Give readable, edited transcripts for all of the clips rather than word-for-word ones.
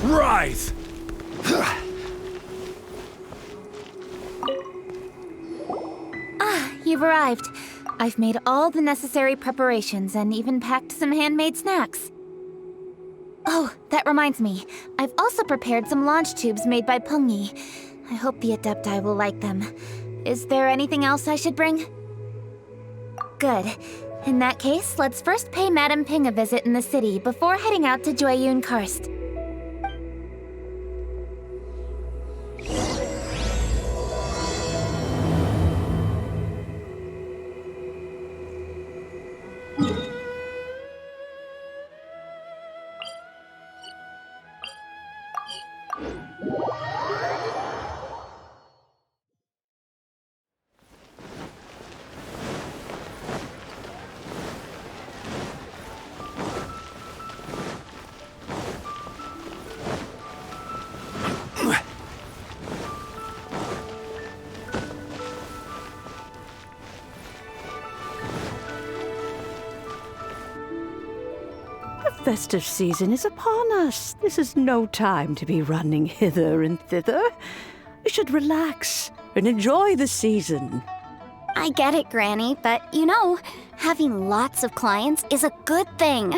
Right! You've arrived. I've made all the necessary preparations and even packed some handmade snacks. Oh, that reminds me. I've also prepared some launch tubes made by Pungi. I hope the Adepti will like them. Is there anything else I should bring? Good. In that case, let's first pay Madame Ping a visit in the city before heading out to Jueyun Karst. The festive season is upon us. This is no time to be running hither and thither. We should relax and enjoy the season. I get it, Granny, but you know, having lots of clients is a good thing.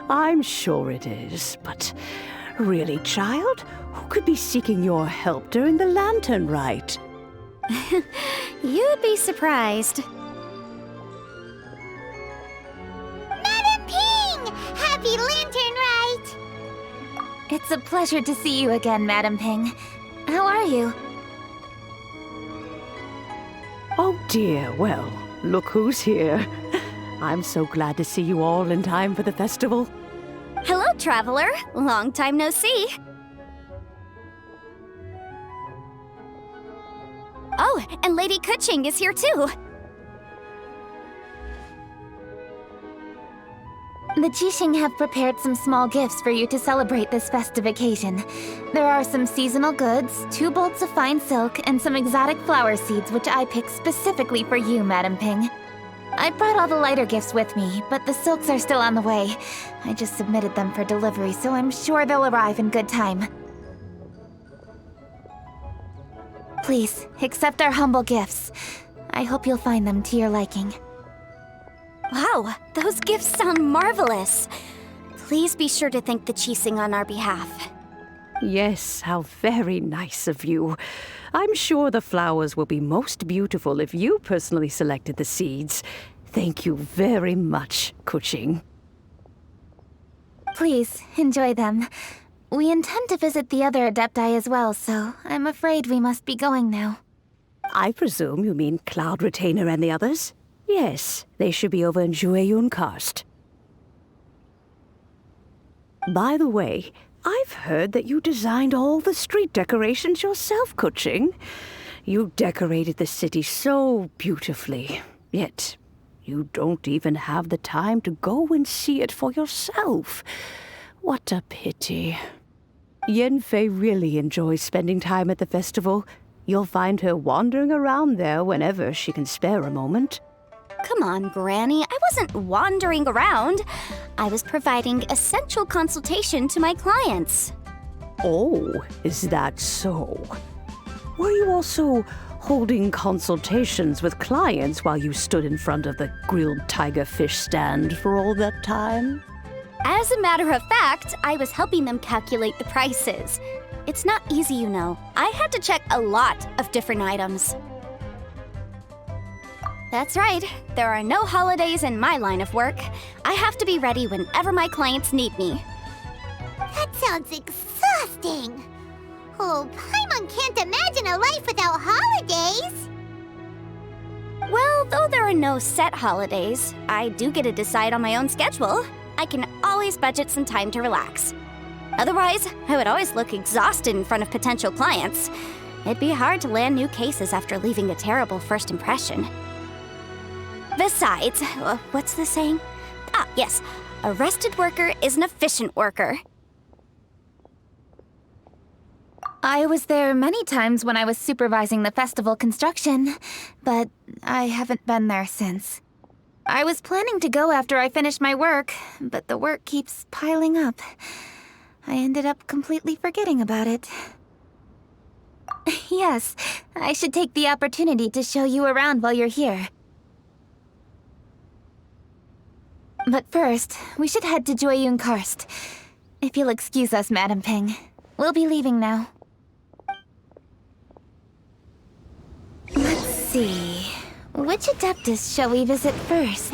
I'm sure it is, but really, child, who could be seeking your help during the lantern rite? You'd be surprised. Madam Ping! Happy Lantern Rite! It's a pleasure to see you again, Madame Ping. How are you? Oh dear, well, look who's here. I'm so glad to see you all in time for the festival. Hello, traveler. Long time no see. Oh, and Lady Kuching is here too. The Jixing have prepared some small gifts for you to celebrate this festive occasion. There are some seasonal goods, 2 bolts of fine silk, and some exotic flower seeds which I picked specifically for you, Madame Ping. I brought all the lighter gifts with me, but the silks are still on the way. I just submitted them for delivery, so I'm sure they'll arrive in good time. Please, accept our humble gifts. I hope you'll find them to your liking. Wow, those gifts sound marvelous. Please be sure to thank the Jixing on our behalf. Yes, how very nice of you. I'm sure the flowers will be most beautiful if you personally selected the seeds. Thank you very much, Kuching. Please, enjoy them. We intend to visit the other Adepti as well, so I'm afraid we must be going now. I presume you mean Cloud Retainer and the others? Yes, they should be over in Jueyun Karst. By the way, I've heard that you designed all the street decorations yourself, Kuching. You decorated the city so beautifully, yet you don't even have the time to go and see it for yourself. What a pity. Yanfei really enjoys spending time at the festival. You'll find her wandering around there whenever she can spare a moment. Come on, Granny. I wasn't wandering around. I was providing essential consultation to my clients. Oh, is that so? Were you also holding consultations with clients while you stood in front of the grilled tiger fish stand for all that time? As a matter of fact, I was helping them calculate the prices. It's not easy, you know. I had to check a lot of different items. That's right. There are no holidays in my line of work. I have to be ready whenever my clients need me. That sounds exhausting. Oh, Paimon can't imagine a life without holidays. Well, though there are no set holidays, I do get to decide on my own schedule. I can always budget some time to relax. Otherwise, I would always look exhausted in front of potential clients. It'd be hard to land new cases after leaving a terrible first impression. Besides, what's the saying? Ah, yes. A rested worker is an efficient worker. I was there many times when I was supervising the festival construction, but I haven't been there since. I was planning to go after I finish my work, but the work keeps piling up. I ended up completely forgetting about it. Yes, I should take the opportunity to show you around while you're here. But first, we should head to Joyun Karst. If you'll excuse us, Madam Ping. We'll be leaving now. Let's see. Which Adeptus shall we visit first?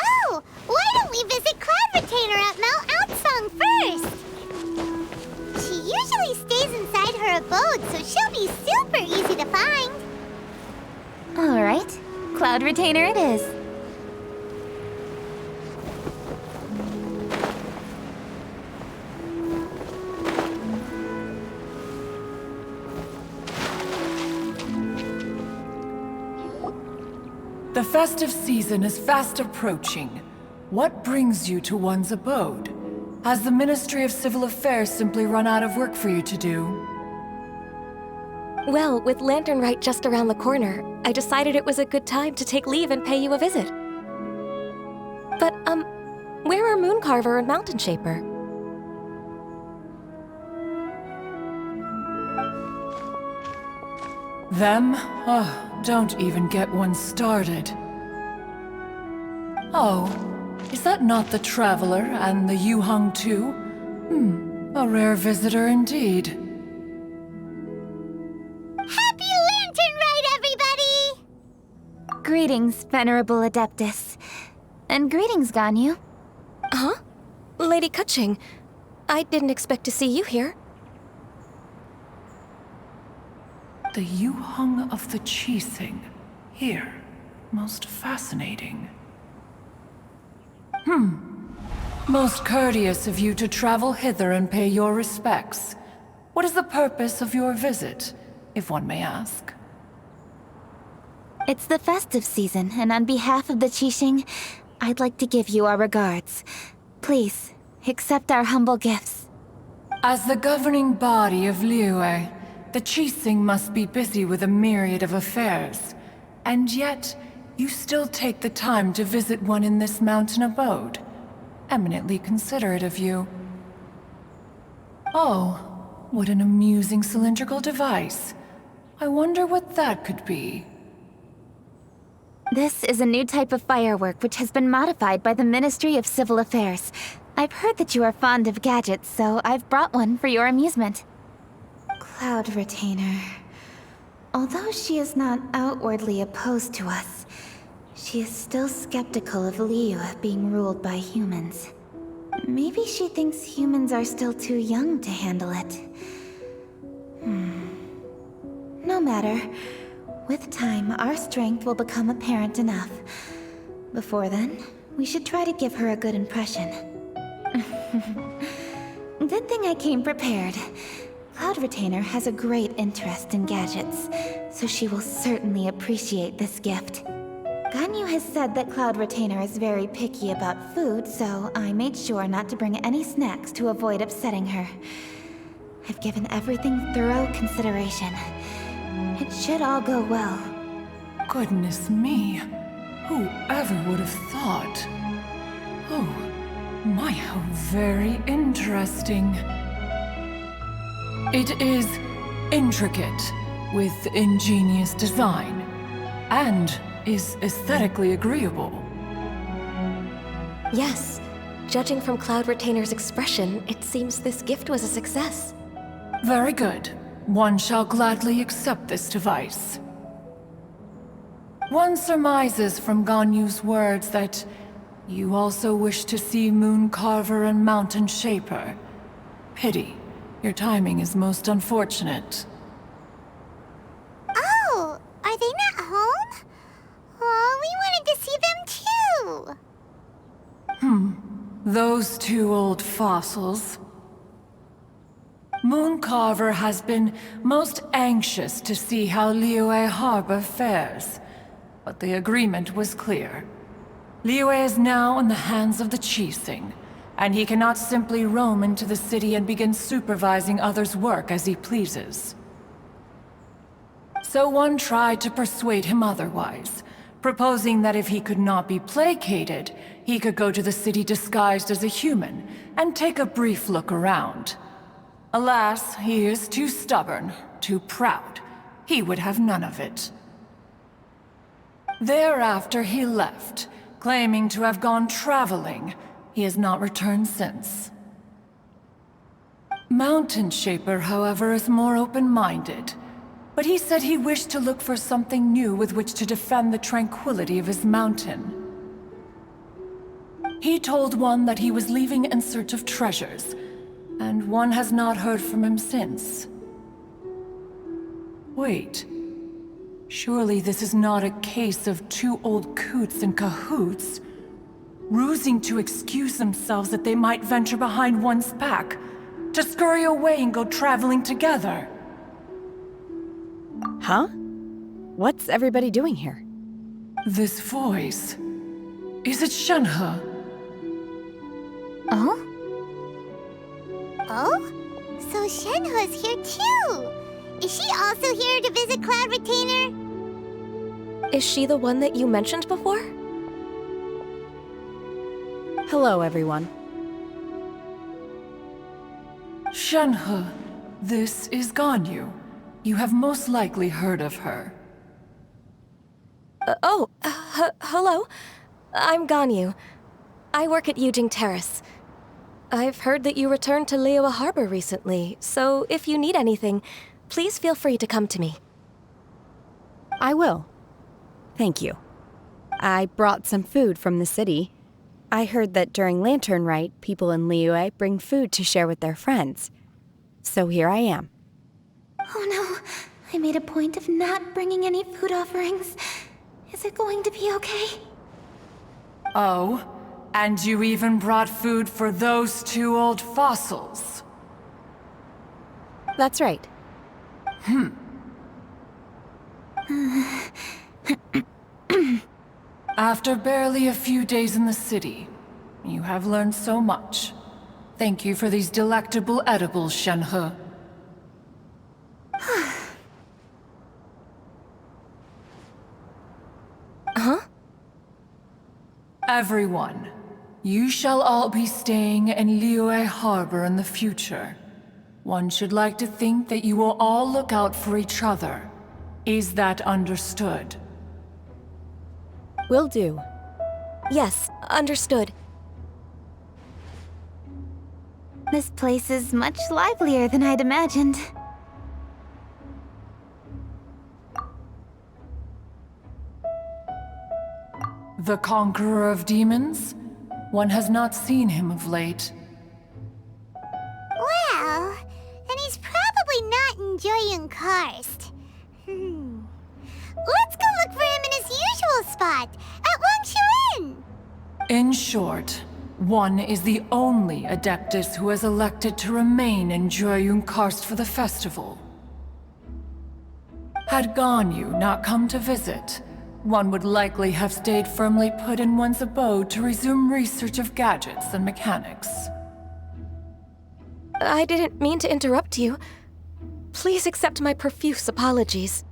Oh, why don't we visit Cloud Retainer at Mount Outsong first? She usually stays inside her abode, so she'll be super easy to find. Alright, Cloud Retainer it is. The festive season is fast approaching. What brings you to one's abode? Has the Ministry of Civil Affairs simply run out of work for you to do? Well, with Lantern Rite just around the corner, I decided it was a good time to take leave and pay you a visit. But, where are Mooncarver and Mountain Shaper? Them? Oh, don't even get one started. Oh, is that not the Traveler and the Yuhang too? A rare visitor indeed. Happy Lantern Rite, everybody! Greetings, Venerable Adeptus. And greetings, Ganyu. Huh? Lady Kutching, I didn't expect to see you here. The Yuhang of the Qixing. Here. Most fascinating. Most courteous of you to travel hither and pay your respects. What is the purpose of your visit, if one may ask? It's the festive season, and on behalf of the Qixing, I'd like to give you our regards. Please, accept our humble gifts. As the governing body of Liyue, the Qixing must be busy with a myriad of affairs. And yet, you still take the time to visit one in this mountain abode. Eminently considerate of you. Oh, what an amusing cylindrical device. I wonder what that could be. This is a new type of firework which has been modified by the Ministry of Civil Affairs. I've heard that you are fond of gadgets, so I've brought one for your amusement. Cloud Retainer. Although she is not outwardly opposed to us, she is still skeptical of Liyue being ruled by humans. Maybe she thinks humans are still too young to handle it. No matter. With time, our strength will become apparent enough. Before then, we should try to give her a good impression. Good thing I came prepared. Cloud Retainer has a great interest in gadgets, so she will certainly appreciate this gift. Ganyu has said that Cloud Retainer is very picky about food, so I made sure not to bring any snacks to avoid upsetting her. I've given everything thorough consideration. It should all go well. Goodness me. Whoever would have thought? Oh, my, how very interesting. It is intricate, with ingenious design, and is aesthetically agreeable. Yes. Judging from Cloud Retainer's expression, it seems this gift was a success. Very good. One shall gladly accept this device. One surmises from Ganyu's words that you also wish to see Mooncarver and Mountain Shaper. Pity. Your timing is most unfortunate. Oh, are they not home? Oh, we wanted to see them too. Those two old fossils. Mooncarver has been most anxious to see how Liyue Harbor fares, but the agreement was clear. Liyue is now in the hands of the Qixing, and he cannot simply roam into the city and begin supervising others' work as he pleases. So one tried to persuade him otherwise, proposing that if he could not be placated, he could go to the city disguised as a human and take a brief look around. Alas, he is too stubborn, too proud. He would have none of it. Thereafter he left, claiming to have gone traveling. He has not returned since. Mountain Shaper, however, is more open-minded. But he said he wished to look for something new with which to defend the tranquility of his mountain. He told one that he was leaving in search of treasures, and one has not heard from him since. Wait. Surely this is not a case of two old coots in cahoots, rusing to excuse themselves that they might venture behind one's back, to scurry away and go traveling together. Huh? What's everybody doing here? This voice... is it Shenhe? Oh? Oh? So Shenhe's here too! Is she also here to visit Cloud Retainer? Is she the one that you mentioned before? Hello, everyone. Shenhe, this is Ganyu. You have most likely heard of her. Hello. I'm Ganyu. I work at Yujing Terrace. I've heard that you returned to Liyue Harbor recently, so if you need anything, please feel free to come to me. I will. Thank you. I brought some food from the city. I heard that during Lantern Rite, people in Liyue bring food to share with their friends. So here I am. Oh no, I made a point of not bringing any food offerings. Is it going to be okay? Oh, and you even brought food for those two old fossils. That's right. After barely a few days in the city, you have learned so much. Thank you for these delectable edibles, Shenhe. Huh? Everyone, you shall all be staying in Liyue Harbor in the future. One should like to think that you will all look out for each other. Is that understood? Will do. Yes, understood. This place is much livelier than I'd imagined. The Conqueror of Demons? One has not seen him of late. Well, then he's probably not enjoying Karst. Let's go look for him in his usual spot, at Wangshu Inn! In short, one is the only Adeptus who has elected to remain in Jueyun Karst for the festival. Had Ganyu not come to visit, one would likely have stayed firmly put in one's abode to resume research of gadgets and mechanics. I didn't mean to interrupt you. Please accept my profuse apologies.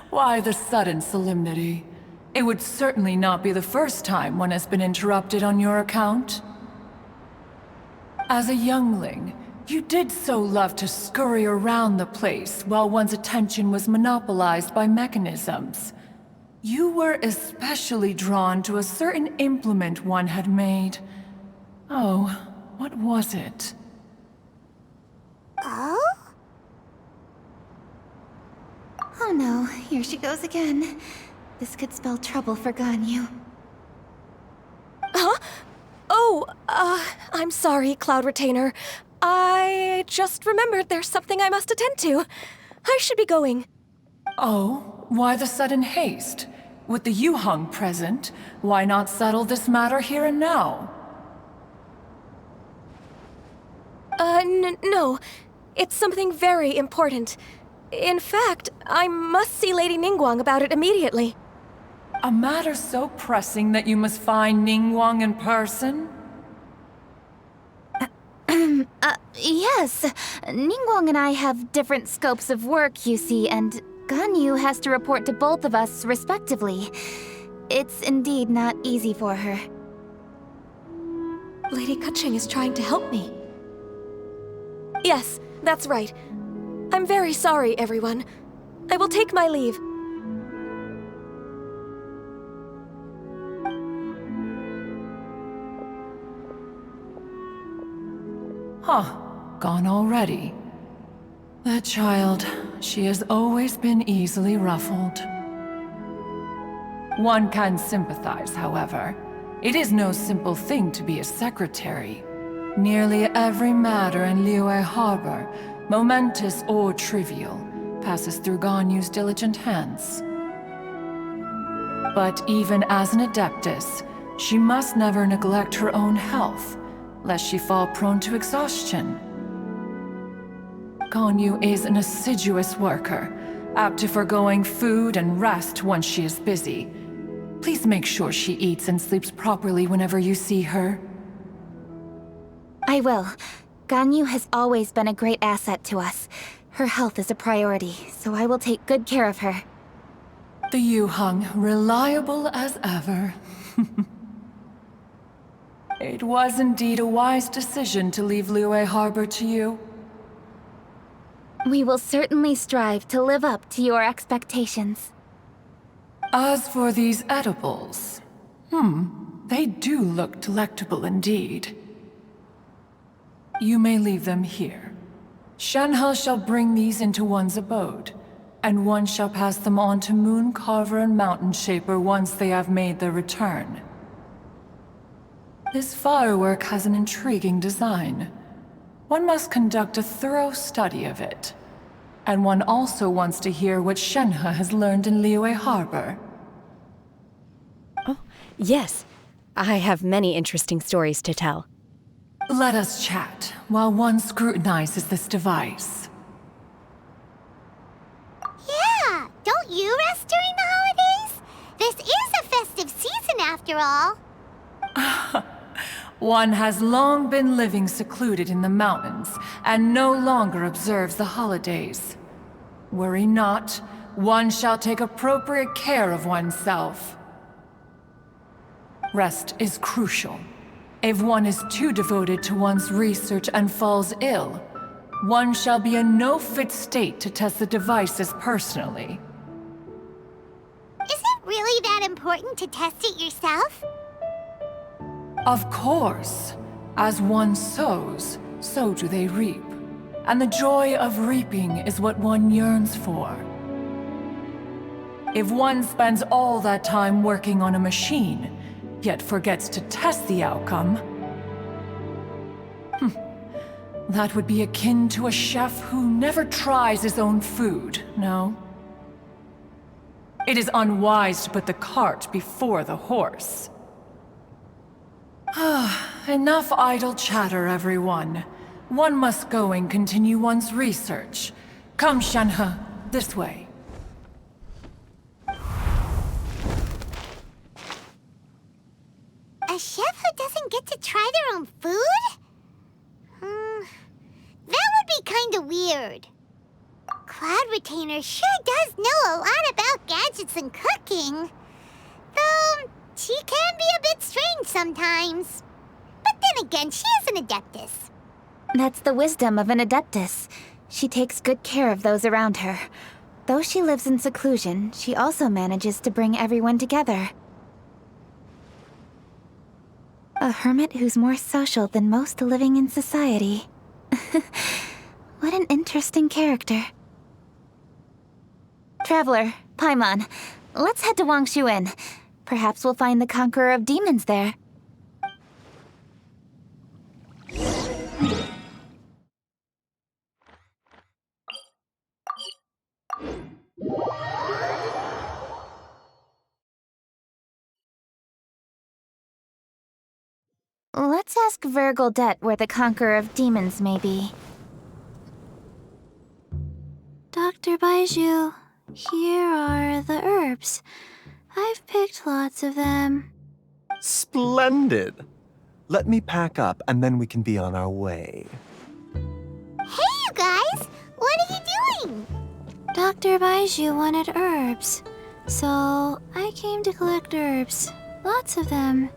Why the sudden solemnity? It would certainly not be the first time one has been interrupted on your account. As a youngling, you did so love to scurry around the place while one's attention was monopolized by mechanisms. You were especially drawn to a certain implement one had made. Oh, what was it? Oh? Oh no, here she goes again. This could spell trouble for Ganyu. Huh? Oh, I'm sorry, Cloud Retainer. I just remembered there's something I must attend to. I should be going. Oh, why the sudden haste? With the Yuheng present, why not settle this matter here and now? No. It's something very important. In fact, I must see Lady Ningguang about it immediately. A matter so pressing that you must find Ningguang in person? Yes. Ningguang and I have different scopes of work, you see, and Ganyu has to report to both of us respectively. It's indeed not easy for her. Lady Keqing is trying to help me. Yes, that's right. I'm very sorry, everyone. I will take my leave. Huh, gone already. That child, she has always been easily ruffled. One can sympathize, however. It is no simple thing to be a secretary. Nearly every matter in Liyue Harbor, momentous or trivial, passes through Ganyu's diligent hands. But even as an adeptus, she must never neglect her own health, lest she fall prone to exhaustion. Ganyu is an assiduous worker, apt to forgoing food and rest once she is busy. Please make sure she eats and sleeps properly whenever you see her. I will. Ganyu has always been a great asset to us. Her health is a priority, so I will take good care of her. The Yuheng, reliable as ever. It was indeed a wise decision to leave Liyue Harbor to you. We will certainly strive to live up to your expectations. As for these edibles, they do look delectable indeed. You may leave them here. Shenhe shall bring these into one's abode, and one shall pass them on to Moon Carver and Mountain Shaper once they have made their return. This firework has an intriguing design. One must conduct a thorough study of it. And one also wants to hear what Shenhe has learned in Liyue Harbor. Oh, yes. I have many interesting stories to tell. Let us chat while one scrutinizes this device. Yeah, don't you rest during the holidays? This is a festive season after all. One has long been living secluded in the mountains and no longer observes the holidays. Worry not, one shall take appropriate care of oneself. Rest is crucial. If one is too devoted to one's research and falls ill, one shall be in no fit state to test the devices personally. Is it really that important to test it yourself? Of course. As one sows, so do they reap. And the joy of reaping is what one yearns for. If one spends all that time working on a machine, yet forgets to test the outcome, that would be akin to a chef who never tries his own food, no? It is unwise to put the cart before the horse. Enough idle chatter, everyone. One must go and continue one's research. Come, Shenhe, this way. A chef who doesn't get to try their own food? That would be kinda weird. Cloud Retainer sure does know a lot about gadgets and cooking. Though, she can be a bit strange sometimes. But then again, she is an adeptus. That's the wisdom of an adeptus. She takes good care of those around her. Though she lives in seclusion, she also manages to bring everyone together. A hermit who's more social than most living in society. What an interesting character. Traveler, Paimon, let's head to Wangshuin. Perhaps we'll find the Conqueror of Demons there. Let's ask Vergoldet where the Conqueror of Demons may be. Dr. Baizhu, here are the herbs. I've picked lots of them. Splendid. Let me pack up and then we can be on our way. Hey, you guys! What are you doing? Dr. Baiju wanted herbs, so I came to collect herbs. Lots of them.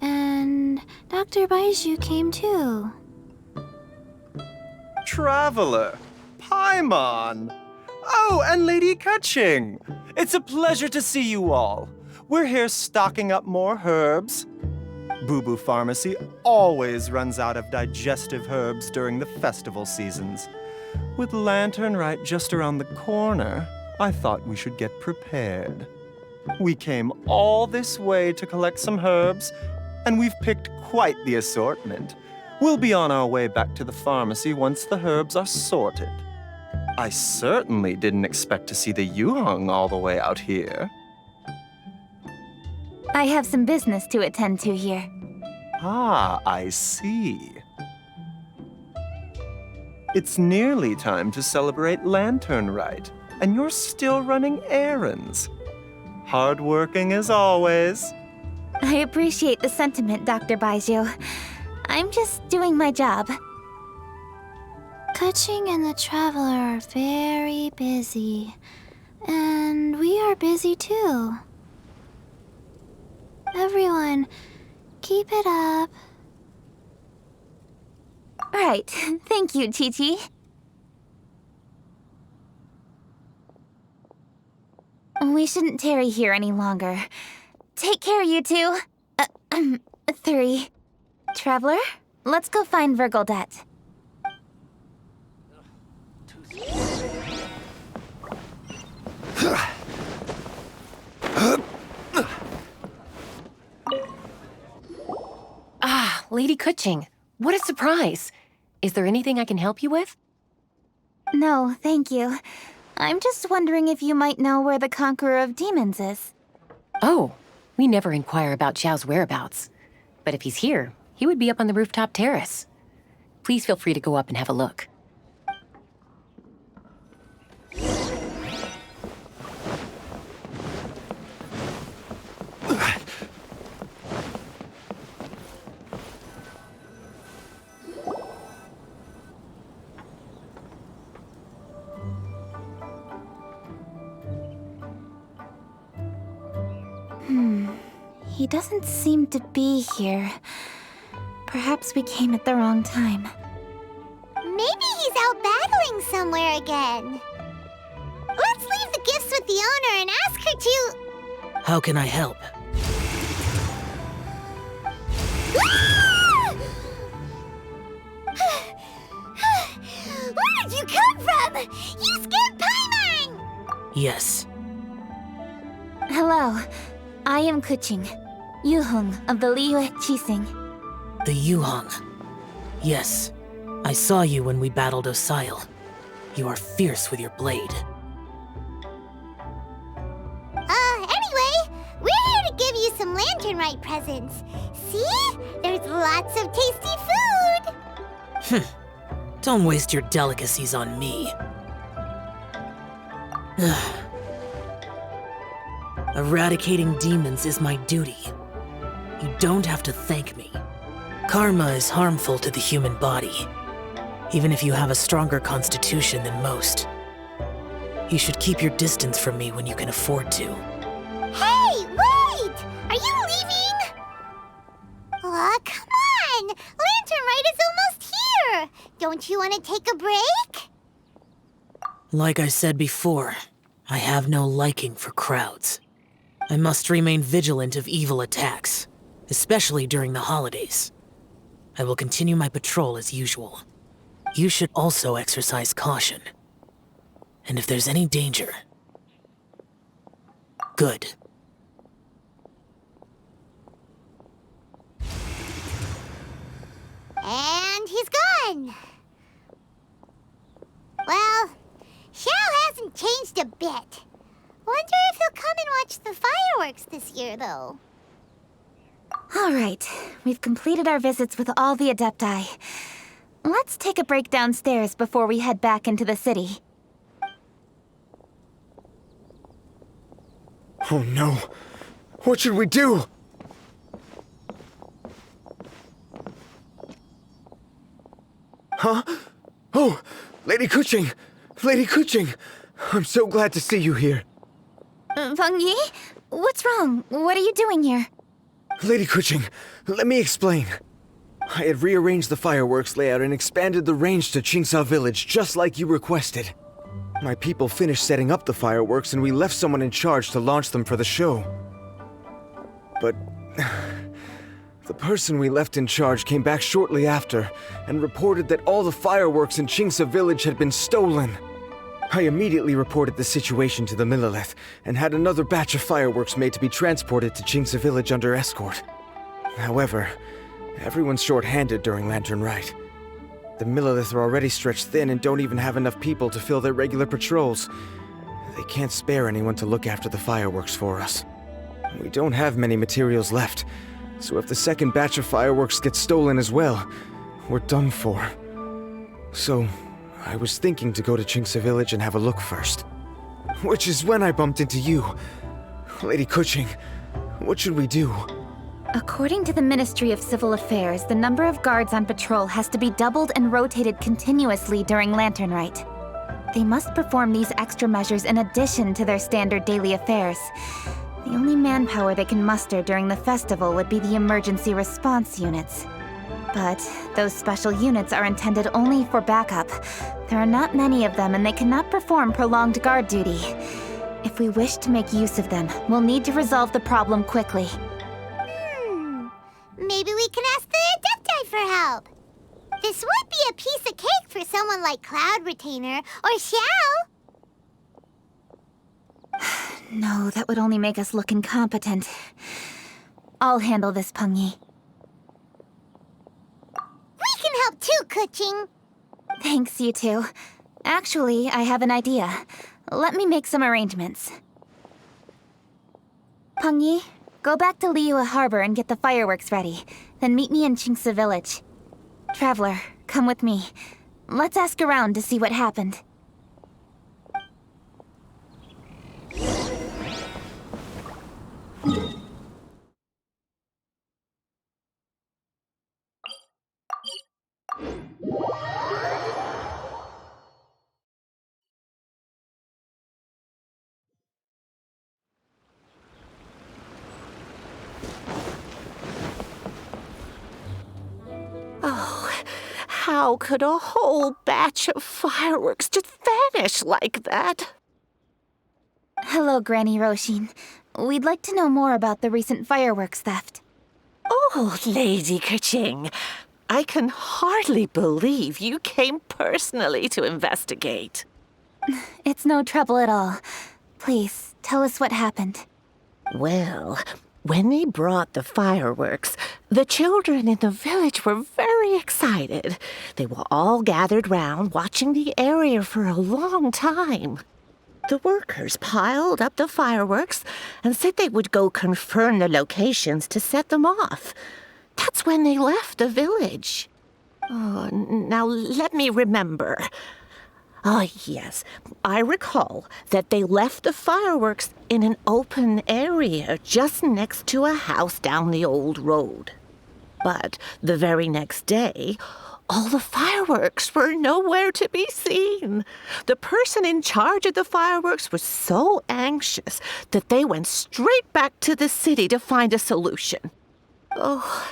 And Dr. Baiju came too. Traveler, Paimon. Oh, and Lady Kaching. It's a pleasure to see you all. We're here stocking up more herbs. Boo Boo Pharmacy always runs out of digestive herbs during the festival seasons. With Lantern right just around the corner, I thought we should get prepared. We came all this way to collect some herbs, and we've picked quite the assortment. We'll be on our way back to the pharmacy once the herbs are sorted. I certainly didn't expect to see the Yuhong all the way out here. I have some business to attend to here. Ah, I see. It's nearly time to celebrate Lantern Rite, and you're still running errands. Hardworking as always. I appreciate the sentiment, Dr. Baiju. I'm just doing my job. Kaching and the Traveler are very busy. And we are busy too. Everyone, keep it up. Right. Thank you, Chi-Chi. We shouldn't tarry here any longer. Take care, you two. 3. Traveler, let's go find Virgoldet. Ah, Lady Kuching. What a surprise. Is there anything I can help you with? No, thank you. I'm just wondering if you might know where the Conqueror of Demons is. Oh, we never inquire about Xiao's whereabouts. But if he's here, he would be up on the rooftop terrace. Please feel free to go up and have a look. He doesn't seem to be here. Perhaps we came at the wrong time. Maybe he's out battling somewhere again. Let's leave the gifts with the owner and ask her to... How can I help? Where did you come from? You scared Paimon! Yes. Hello, I am Kuching, Yuhong of the Liyue Qixing. The Yuhong. Yes. I saw you when we battled Osile. You are fierce with your blade. Anyway, we're here to give you some Lantern Rite presents. See? There's lots of tasty food! Don't waste your delicacies on me. Eradicating demons is my duty. You don't have to thank me. Karma is harmful to the human body, even if you have a stronger constitution than most. You should keep your distance from me when you can afford to. Hey, wait! Are you leaving? Aw, come on! Lantern Rite is almost here! Don't you want to take a break? Like I said before, I have no liking for crowds. I must remain vigilant of evil attacks, especially during the holidays. I will continue my patrol as usual. You should also exercise caution. And if there's any danger... Good. And he's gone! Well, Xiao hasn't changed a bit. Wonder if he'll come and watch the fireworks this year, though. All right, we've completed our visits with all the Adepti. Let's take a break downstairs before we head back into the city. Oh no. What should we do? Huh? Oh, Lady Kuching! Lady Kuching! I'm so glad to see you here. Peng Yi? What's wrong? What are you doing here? Lady Kuching, let me explain. I had rearranged the fireworks layout and expanded the range to Qingsa Village just like you requested. My people finished setting up the fireworks and we left someone in charge to launch them for the show. But the person we left in charge came back shortly after and reported that all the fireworks in Qingsa Village had been stolen. I immediately reported the situation to the Millelith and had another batch of fireworks made to be transported to Qingsa Village under escort. However, everyone's short-handed during Lantern Rite. The Millelith are already stretched thin and don't even have enough people to fill their regular patrols. They can't spare anyone to look after the fireworks for us. We don't have many materials left, so if the second batch of fireworks gets stolen as well, we're done for. So, I was thinking to go to Qingsa Village and have a look first. Which is when I bumped into you. Lady Kuching, what should we do? According to the Ministry of Civil Affairs, the number of guards on patrol has to be doubled and rotated continuously during Lantern Rite. They must perform these extra measures in addition to their standard daily affairs. The only manpower they can muster during the festival would be the emergency response units. But those special units are intended only for backup. There are not many of them and they cannot perform prolonged guard duty. If we wish to make use of them, we'll need to resolve the problem quickly. Maybe we can ask the Adepti for help. This would be a piece of cake for someone like Cloud Retainer or Xiao. No, that would only make us look incompetent. I'll handle this, Peng Yi. We can help too, Kuching. Thanks, you two. Actually, I have an idea. Let me make some arrangements. Peng Yi, go back to Liyue Harbor and get the fireworks ready. Then meet me in Qingsa Village. Traveler, come with me. Let's ask around to see what happened. How could a whole batch of fireworks just vanish like that? Hello, Granny Roshin. We'd like to know more about the recent fireworks theft. Oh, Lady Kuching, I can hardly believe you came personally to investigate. It's no trouble at all. Please, tell us what happened. Well, when they brought the fireworks, the children in the village were very excited. They were all gathered round, watching the area for a long time. The workers piled up the fireworks and said they would go confirm the locations to set them off. That's when they left the village. Oh, now let me remember. Oh, yes. I recall that they left the fireworks in an open area just next to a house down the old road. But the very next day, all the fireworks were nowhere to be seen. The person in charge of the fireworks was so anxious that they went straight back to the city to find a solution. Oh,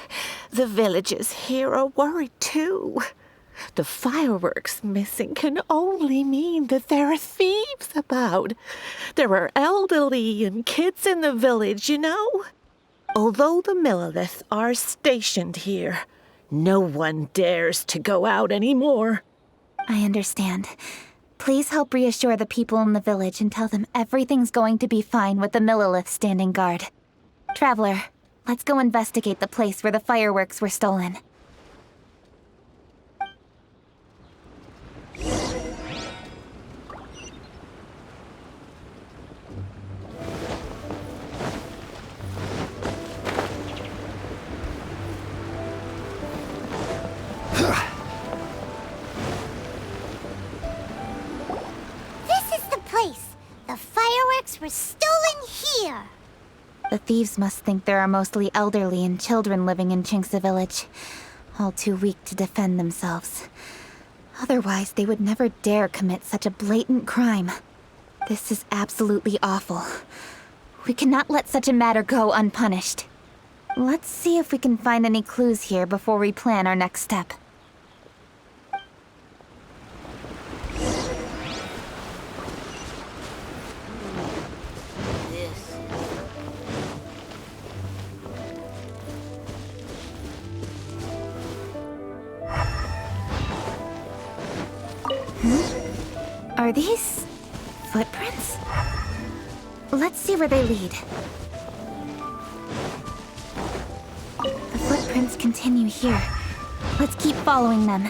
the villagers here are worried too. The fireworks missing can only mean that there are thieves about. There are elderly and kids in the village, you know. Although the Millelith are stationed here, no one dares to go out anymore. I understand. Please help reassure the people in the village and tell them everything's going to be fine with the Millelith standing guard. Traveler, let's go investigate the place where the fireworks were stolen. This is the place. The fireworks were stolen here? The thieves must think there are mostly elderly and children living in Qingce Village, all too weak to defend themselves. Otherwise, they would never dare commit such a blatant crime. This is absolutely awful. We cannot let such a matter go unpunished. Let's see if we can find any clues here before we plan our next step. Are these footprints? Let's see where they lead. The footprints continue here. Let's keep following them.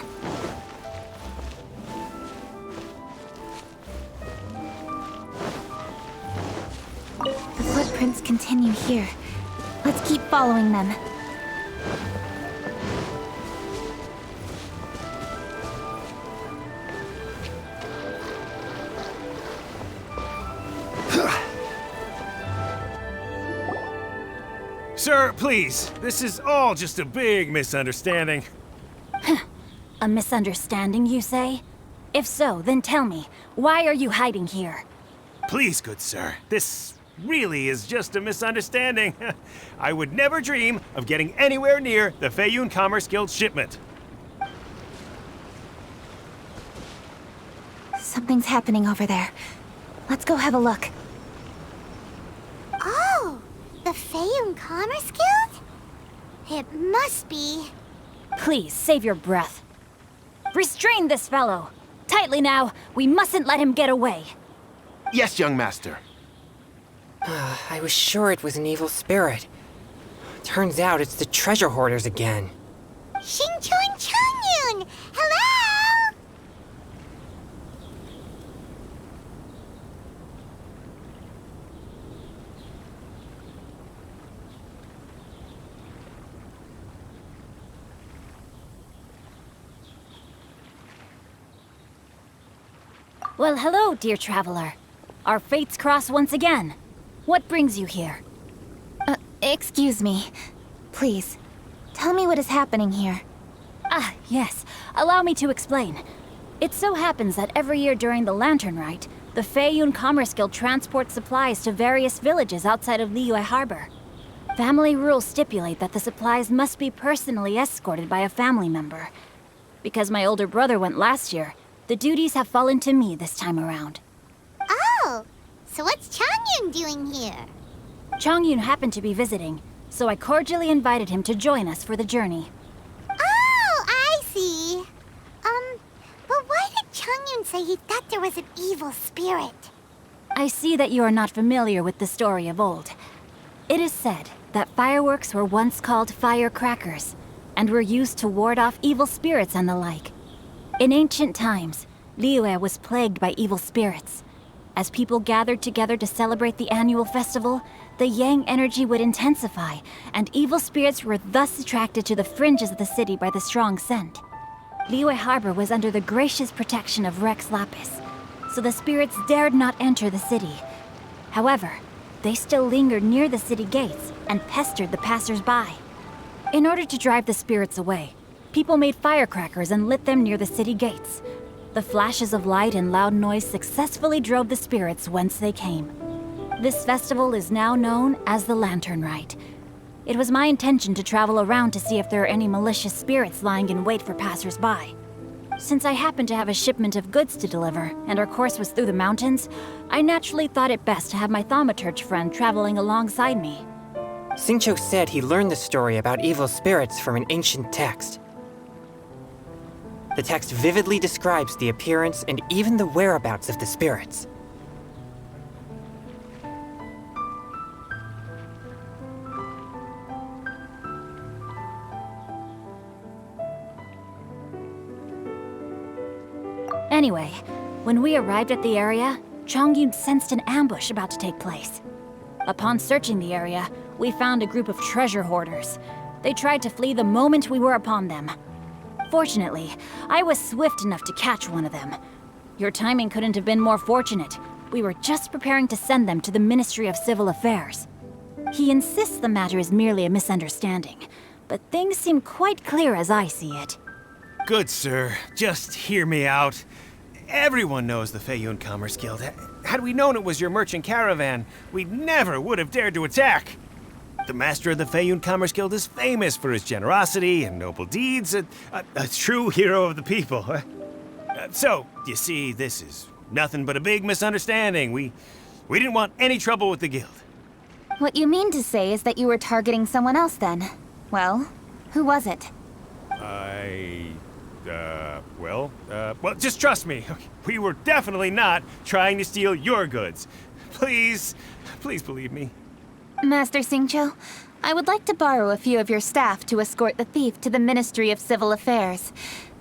The footprints continue here. Let's keep following them. Sir, please. This is all just a big misunderstanding. A misunderstanding, you say? If so, then tell me, why are you hiding here? Please, good sir. This really is just a misunderstanding. I would never dream of getting anywhere near the Feiyun Commerce Guild shipment. Something's happening over there. Let's go have a look. Oh, the Feiyun Commerce Guild? It must be. Please, save your breath. Restrain this fellow! Tightly now, we mustn't let him get away. Yes, young master. I was sure it was an evil spirit. Turns out it's the treasure hoarders again. Xingqiu Changyun! Hello? Well, hello, dear traveler. Our fates cross once again. What brings you here? Excuse me. Please, tell me what is happening here. Ah, yes. Allow me to explain. It so happens that every year during the Lantern Rite, the Feiyun Commerce Guild transports supplies to various villages outside of Liyue Harbor. Family rules stipulate that the supplies must be personally escorted by a family member. Because my older brother went last year, the duties have fallen to me this time around. Oh, so what's Changyun doing here? Changyun happened to be visiting, so I cordially invited him to join us for the journey. Oh, I see. But why did Changyun say he thought there was an evil spirit? I see that you are not familiar with the story of old. It is said that fireworks were once called firecrackers, and were used to ward off evil spirits and the like. In ancient times, Liyue was plagued by evil spirits. As people gathered together to celebrate the annual festival, the yang energy would intensify, and evil spirits were thus attracted to the fringes of the city by the strong scent. Liyue Harbor was under the gracious protection of Rex Lapis, so the spirits dared not enter the city. However, they still lingered near the city gates and pestered the passers-by. In order to drive the spirits away, people made firecrackers and lit them near the city gates. The flashes of light and loud noise successfully drove the spirits whence they came. This festival is now known as the Lantern Rite. It was my intention to travel around to see if there are any malicious spirits lying in wait for passers-by. Since I happened to have a shipment of goods to deliver, and our course was through the mountains, I naturally thought it best to have my thaumaturge friend traveling alongside me. Xingqiu said he learned the story about evil spirits from an ancient text. The text vividly describes the appearance and even the whereabouts of the spirits. Anyway, when we arrived at the area, Changyun sensed an ambush about to take place. Upon searching the area, we found a group of treasure hoarders. They tried to flee the moment we were upon them. Fortunately, I was swift enough to catch one of them. Your timing couldn't have been more fortunate. We were just preparing to send them to the Ministry of Civil Affairs. He insists the matter is merely a misunderstanding, but things seem quite clear as I see it. Good, sir. Just hear me out. Everyone knows the Feiyun Commerce Guild. Had we known it was your merchant caravan, we never would have dared to attack. The master of the Feiyun Commerce Guild is famous for his generosity and noble deeds, a true hero of the people. So, you see, this is nothing but a big misunderstanding. We didn't want any trouble with the guild. What you mean to say is that you were targeting someone else then? Well, who was it? Well, just trust me. We were definitely not trying to steal your goods. Please believe me. Master Xingqiu, I would like to borrow a few of your staff to escort the thief to the Ministry of Civil Affairs.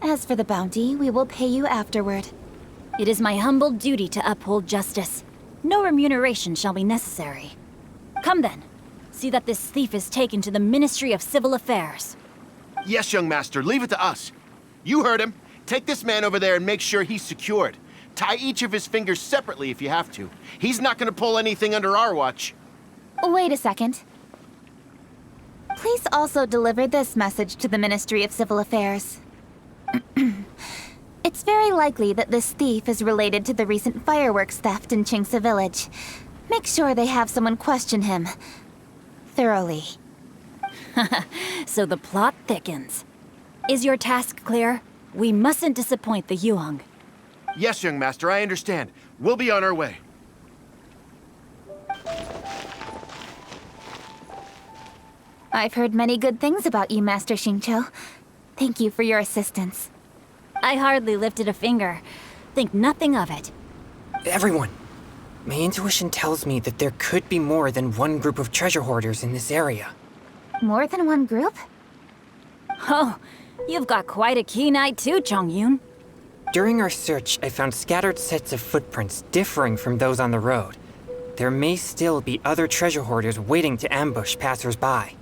As for the bounty, we will pay you afterward. It is my humble duty to uphold justice. No remuneration shall be necessary. Come then. See that this thief is taken to the Ministry of Civil Affairs. Yes, young master, leave it to us. You heard him. Take this man over there and make sure he's secured. Tie each of his fingers separately if you have to. He's not gonna pull anything under our watch. Wait a second. Please also deliver this message to the Ministry of Civil Affairs. It's very likely that this thief is related to the recent fireworks theft in Qingce Village. Make sure they have someone question him thoroughly. So the plot thickens. Is your task clear? We mustn't disappoint the Yuang. Yes, young master, I understand. We'll be on our way. I've heard many good things about you, Master Xingqiu. Thank you for your assistance. I hardly lifted a finger. Think nothing of it. Everyone, my intuition tells me that there could be more than one group of treasure hoarders in this area. More than one group? Oh, you've got quite a keen eye too, Chongyun. During our search, I found scattered sets of footprints differing from those on the road. There may still be other treasure hoarders waiting to ambush passers-by.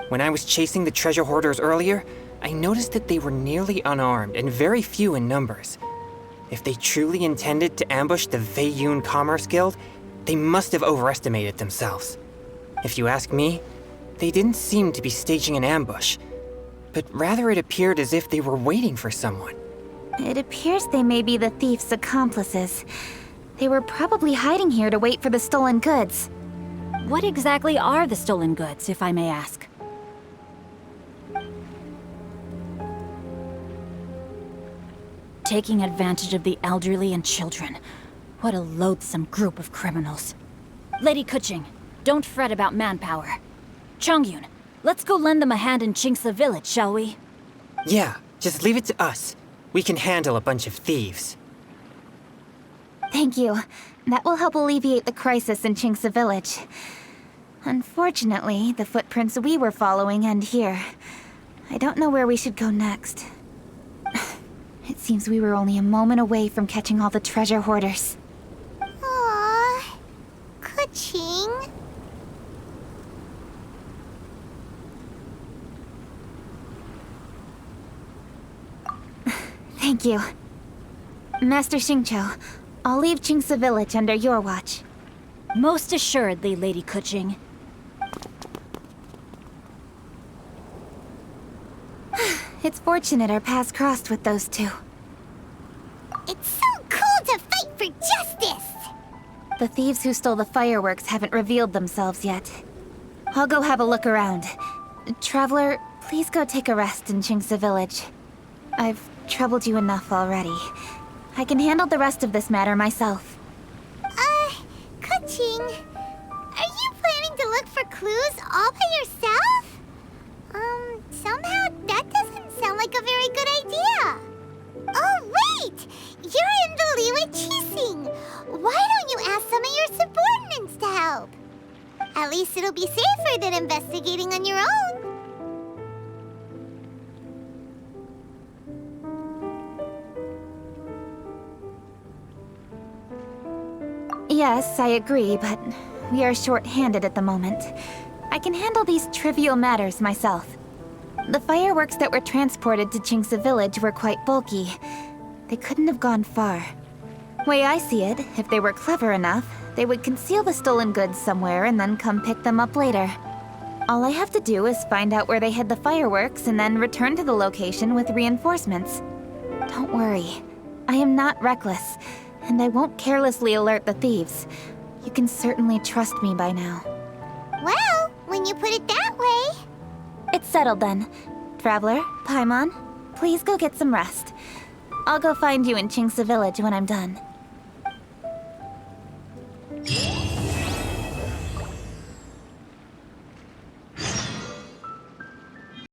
When I was chasing the treasure hoarders earlier, I noticed that they were nearly unarmed and very few in numbers. If they truly intended to ambush the Feiyun Commerce Guild, they must have overestimated themselves. If you ask me, they didn't seem to be staging an ambush, but rather it appeared as if they were waiting for someone. It appears they may be the thief's accomplices. They were probably hiding here to wait for the stolen goods. What exactly are the stolen goods, if I may ask? Taking advantage of the elderly and children. What a loathsome group of criminals. Lady Keqing, don't fret about manpower. Chongyun, let's go lend them a hand in Qingce Village, shall we? Yeah, just leave it to us. We can handle a bunch of thieves. Thank you. That will help alleviate the crisis in Qingce Village. Unfortunately, the footprints we were following end here. I don't know where we should go next. It seems we were only a moment away from catching all the treasure hoarders. Aww. Keqing. Thank you. Master Xingqiu, I'll leave Qingce Village under your watch. Most assuredly, Lady Keqing. It's fortunate our paths crossed with those two. It's so cool to fight for justice! The thieves who stole the fireworks haven't revealed themselves yet. I'll go have a look around. Traveler, please go take a rest in Qingce Village. I've troubled you enough already. I can handle the rest of this matter myself. Keqing, are you planning to look for clues all by yourself? Somehow that doesn't sound like a very good idea. Oh, wait! You're in the Liyue Qixing. Why don't you ask some of your subordinates to help? At least it'll be safer than investigating on your own. Yes, I agree, but we are short-handed at the moment. I can handle these trivial matters myself. The fireworks that were transported to Qingce Village were quite bulky. They couldn't have gone far. Way I see it, if they were clever enough, they would conceal the stolen goods somewhere and then come pick them up later. All I have to do is find out where they hid the fireworks and then return to the location with reinforcements. Don't worry. I am not reckless, and I won't carelessly alert the thieves. You can certainly trust me by now. Well, when you put it that way... It's settled then. Traveler, Paimon, please go get some rest. I'll go find you in Qingce Village when I'm done.